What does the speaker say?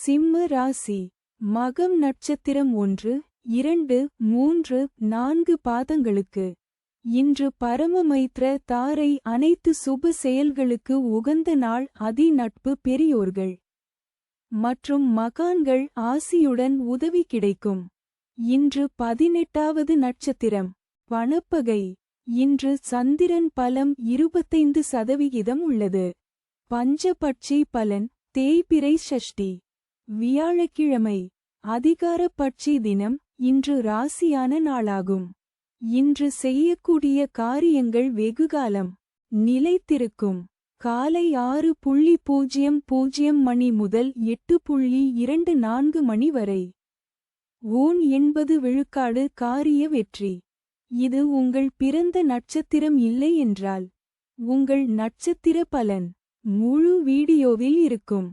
சிம்ம ராசி. மகம் நட்சத்திரம் 1, 2, 3, 4 பாதங்களுக்கு. இன்று பரமமைத்ர தாரை அனைத்து சுப செயல்களுக்கு உகந்த நாள். அதி நட்பு பெரியோர்கள் மற்றும் மகான்கள் ஆசியுடன் உதவி கிடைக்கும். இன்று 18வது நட்சத்திரம் வணப்பகை. இன்று சந்திரன் பலம் 25% உள்ளது. பஞ்சபட்சி பலன் தேய்பிறை சஷ்டி. வியாழக்கிழமை அதிகார பட்சி தினம். இன்று ராசியான நாளாகும். இன்று செய்யக்கூடிய காரியங்கள் வெகுகாலம் நிலைத்திருக்கும். காலை 6:00 மணி முதல் 8:24 மணி வரை. ஊன் 80 விழுக்காடு காரிய வெற்றி. இது உங்கள் பிறந்த நட்சத்திரம் இல்லை என்றால் உங்கள் நட்சத்திர பலன் முழு வீடியோவில் இருக்கும்.